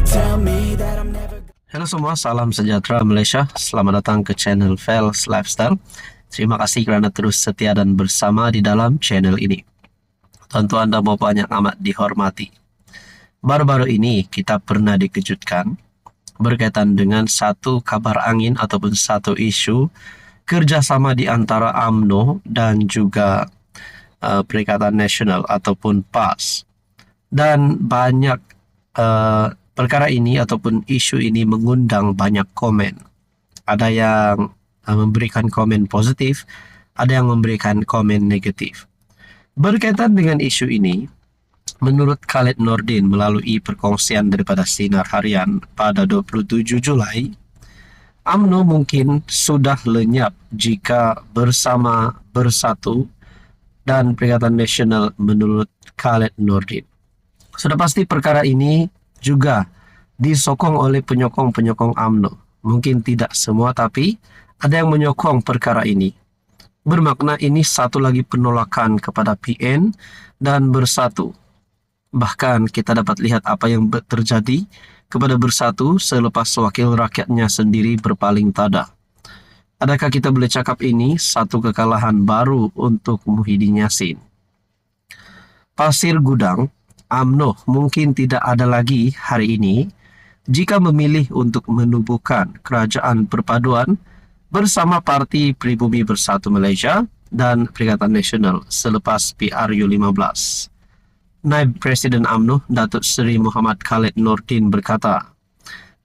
tell me that I'm never. Halo semua, salam sejahtera Malaysia. Selamat datang ke channel Fels Lifestyle. Terima kasih kerana terus setia dan bersama di dalam channel ini. Tuan-tuan dan puan yang amat dihormati. Baru-baru ini kita pernah dikejutkan berkaitan dengan satu kabar angin ataupun satu isu kerjasama di antara UMNO dan juga Perikatan Nasional ataupun PAS. Dan banyak perkara ini ataupun isu ini mengundang banyak komen. Ada yang memberikan komen positif, ada yang memberikan komen negatif. Berkaitan dengan isu ini, menurut Khaled Nordin melalui perkongsian daripada Sinar Harian pada 27 Julai, UMNO mungkin sudah lenyap jika bersama bersatu dan Perikatan Nasional menurut Khaled Nordin. Sudah pasti perkara ini juga disokong oleh penyokong-penyokong UMNO. Mungkin tidak semua, tapi ada yang menyokong perkara ini. Bermakna ini satu lagi penolakan kepada PN dan bersatu. Bahkan kita dapat lihat apa yang terjadi kepada bersatu selepas wakil rakyatnya sendiri berpaling tada. Adakah kita boleh cakap ini satu kekalahan baru untuk Muhyiddin Yassin? Pasir Gudang, UMNO mungkin tidak ada lagi hari ini jika memilih untuk menubuhkan kerajaan perpaduan bersama Parti Pribumi Bersatu Malaysia dan Perikatan Nasional selepas PRU15. Naib Presiden UMNO Datuk Seri Muhammad Khaled Nordin berkata,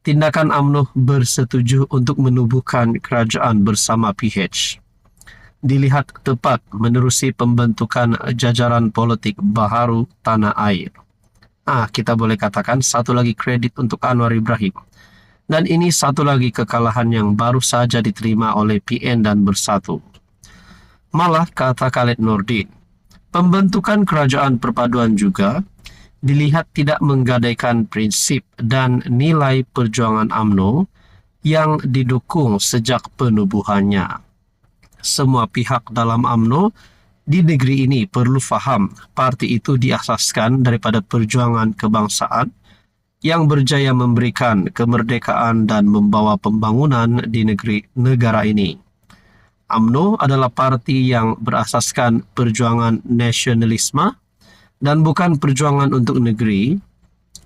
tindakan UMNO bersetuju untuk menubuhkan kerajaan bersama PH dilihat tepat menerusi pembentukan jajaran politik baharu tanah air. Kita boleh katakan satu lagi kredit untuk Anwar Ibrahim. Dan ini satu lagi kekalahan yang baru saja diterima oleh PN dan Bersatu. Malah kata Khaled Nordin, pembentukan kerajaan perpaduan juga dilihat tidak menggadaikan prinsip dan nilai perjuangan UMNO yang didukung sejak penubuhannya. Semua pihak dalam UMNO di negeri ini perlu faham parti itu diasaskan daripada perjuangan kebangsaan yang berjaya memberikan kemerdekaan dan membawa pembangunan di negara ini. UMNO adalah parti yang berasaskan perjuangan nasionalisme dan bukan perjuangan untuk negeri,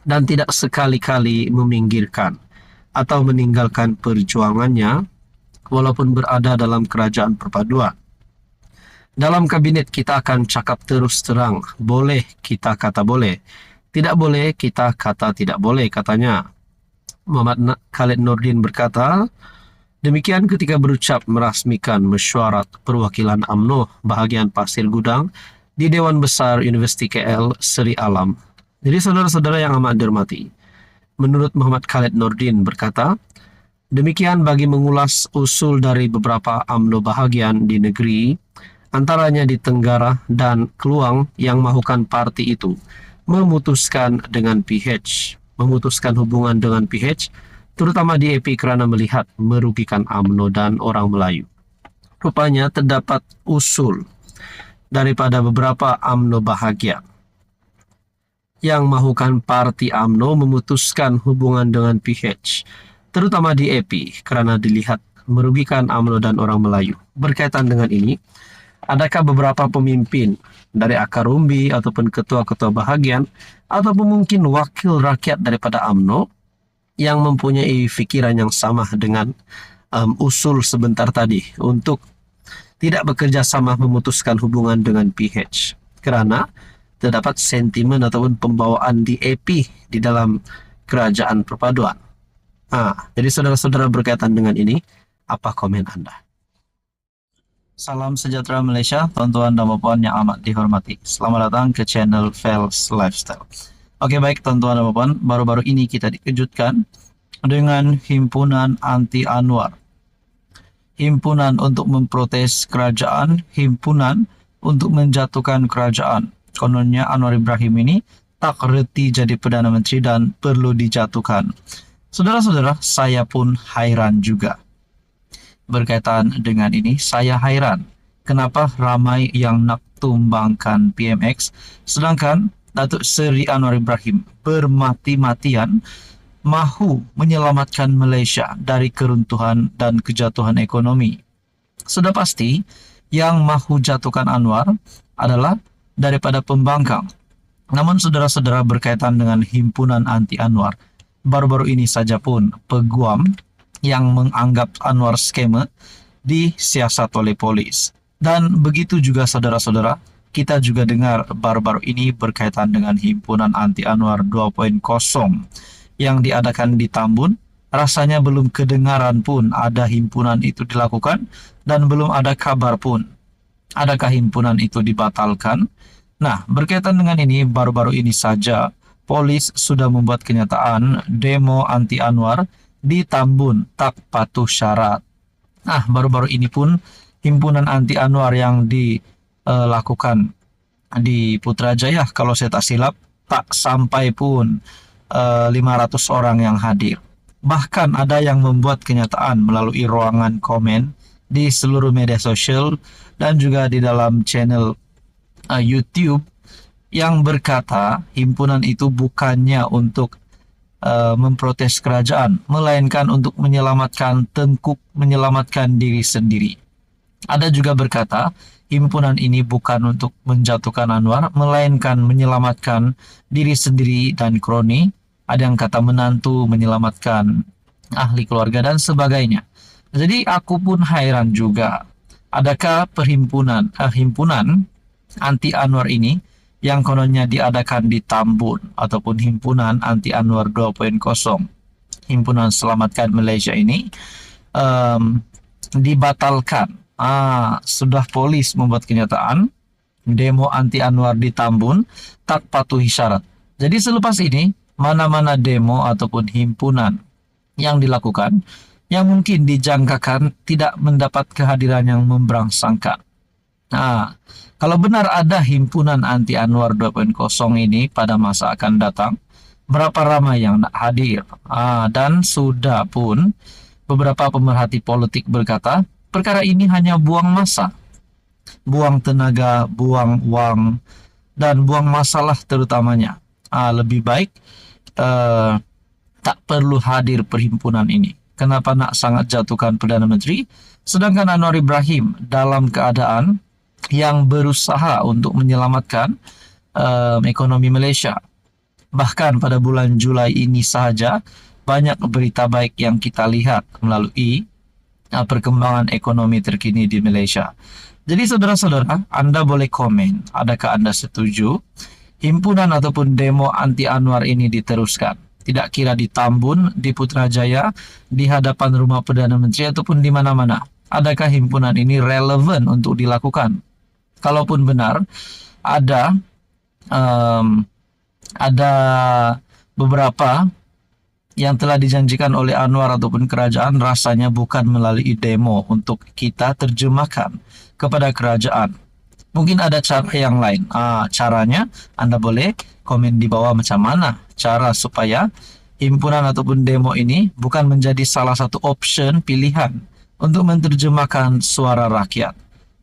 dan tidak sekali-kali meminggirkan atau meninggalkan perjuangannya walaupun berada dalam kerajaan perpaduan. Dalam kabinet kita akan cakap terus terang, boleh kita kata boleh, tidak boleh kita kata tidak boleh, katanya. Muhammad Khaled Nordin berkata demikian ketika berucap merasmikan mesyuarat perwakilan UMNO bahagian Pasir Gudang di Dewan Besar Universiti KL Seri Alam. Jadi saudara-saudara yang amat dihormati, menurut Muhammad Khaled Nordin berkata, demikian bagi mengulas usul dari beberapa UMNO bahagian di negeri, antaranya di Tenggara dan Keluang yang mahukan parti itu memutuskan hubungan dengan PH, terutama di AP kerana melihat merugikan UMNO dan orang Melayu. Rupanya terdapat usul daripada beberapa UMNO bahagian yang mahukan parti UMNO memutuskan hubungan dengan PH, terutama di AP kerana dilihat merugikan UMNO dan orang Melayu. Berkaitan dengan ini, adakah beberapa pemimpin dari akar umbi ataupun ketua-ketua bahagian ataupun mungkin wakil rakyat daripada UMNO yang mempunyai fikiran yang sama dengan usul sebentar tadi untuk tidak bekerja sama memutuskan hubungan dengan PH kerana terdapat sentimen ataupun pembawaan di AP di dalam kerajaan perpaduan? Jadi saudara-saudara, berkaitan dengan ini, apa komen anda? Salam sejahtera Malaysia, tuan-tuan dan puan yang amat dihormati. Selamat datang ke channel Fels Lifestyle. Oke, baik tuan-tuan dan puan, baru-baru ini kita dikejutkan dengan himpunan anti Anwar. Himpunan untuk memprotes kerajaan, himpunan untuk menjatuhkan kerajaan. Kononnya Anwar Ibrahim ini tak reti jadi Perdana Menteri dan perlu dijatuhkan. Saudara-saudara, saya pun hairan juga. Berkaitan dengan ini, saya hairan kenapa ramai yang nak tumbangkan PMX sedangkan Datuk Seri Anwar Ibrahim bermati-matian mahu menyelamatkan Malaysia dari keruntuhan dan kejatuhan ekonomi. Sudah pasti yang mahu jatuhkan Anwar adalah daripada pembangkang. Namun saudara-saudara, berkaitan dengan himpunan anti Anwar, baru-baru ini saja pun peguam yang menganggap Anwar scammer disiasat oleh polis. Dan begitu juga saudara-saudara, kita juga dengar baru-baru ini berkaitan dengan himpunan anti Anwar 2.0 yang diadakan di Tambun. Rasanya belum kedengaran pun ada himpunan itu dilakukan, dan belum ada kabar pun adakah himpunan itu dibatalkan. Nah, berkaitan dengan ini, baru-baru ini saja polis sudah membuat kenyataan demo anti Anwar di Tambun tak patuh syarat. Nah, baru-baru ini pun himpunan anti Anwar yang dilakukan di Putrajaya, kalau saya tak silap, tak sampai pun 500 orang yang hadir. Bahkan ada yang membuat kenyataan melalui ruangan komen di seluruh media sosial dan juga di dalam channel YouTube yang berkata himpunan itu bukannya untuk memprotes kerajaan, melainkan untuk menyelamatkan tengkuk, menyelamatkan diri sendiri. Ada juga berkata himpunan ini bukan untuk menjatuhkan Anwar, melainkan menyelamatkan diri sendiri dan kroni. Ada yang kata menantu, menyelamatkan ahli keluarga dan sebagainya. Jadi aku pun heran juga, adakah himpunan anti Anwar ini yang kononnya diadakan di Tambun ataupun himpunan anti Anwar 2.0, himpunan selamatkan Malaysia ini dibatalkan. Sudah polis membuat kenyataan demo anti Anwar di Tambun tak patuhi syarat. Jadi selepas ini mana-mana demo ataupun himpunan yang dilakukan yang mungkin dijangkakan tidak mendapat kehadiran yang memberangsangkan. Kalau benar ada himpunan anti Anwar 2.0 ini pada masa akan datang, berapa ramai yang nak hadir? Dan sudah pun beberapa pemerhati politik berkata, perkara ini hanya buang masa, buang tenaga, buang uang, dan buang masalah terutamanya. Lebih baik tak perlu hadir perhimpunan ini. Kenapa nak sangat jatuhkan Perdana Menteri, sedangkan Anwar Ibrahim dalam keadaan yang berusaha untuk menyelamatkan ekonomi Malaysia. Bahkan pada bulan Julai ini sahaja, banyak berita baik yang kita lihat melalui perkembangan ekonomi terkini di Malaysia. Jadi saudara-saudara, Anda boleh komen, adakah Anda setuju himpunan ataupun demo anti Anwar ini diteruskan? Tidak kira di Tambun, di Putrajaya, di hadapan rumah Perdana Menteri ataupun di mana-mana. Adakah himpunan ini relevan untuk dilakukan? Kalaupun benar, ada beberapa yang telah dijanjikan oleh Anwar ataupun kerajaan, rasanya bukan melalui demo untuk kita terjemahkan kepada kerajaan. Mungkin ada cara yang lain. Caranya Anda boleh komen di bawah macam mana cara supaya himpunan ataupun demo ini bukan menjadi salah satu option pilihan untuk menerjemahkan suara rakyat.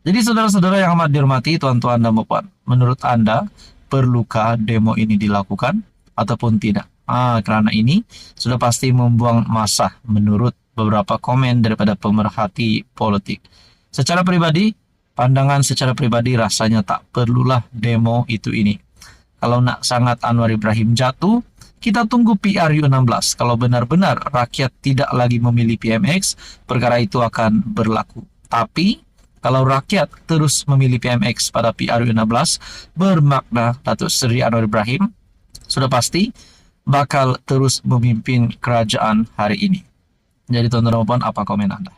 Jadi saudara-saudara yang amat dihormati, tuan-tuan dan puan, menurut Anda perlukah demo ini dilakukan ataupun tidak? Kerana ini sudah pasti membuang masa menurut beberapa komen daripada pemerhati politik. Secara pribadi, pandangan secara pribadi rasanya tak perlulah demo itu ini. Kalau nak sangat Anwar Ibrahim jatuh, kita tunggu PRU16. Kalau benar-benar rakyat tidak lagi memilih PMX, perkara itu akan berlaku. Tapi kalau rakyat terus memilih PMX pada PRU16, bermakna Datuk Seri Anwar Ibrahim sudah pasti bakal terus memimpin kerajaan hari ini. Jadi tuan-tuan dan puan, apa komen Anda?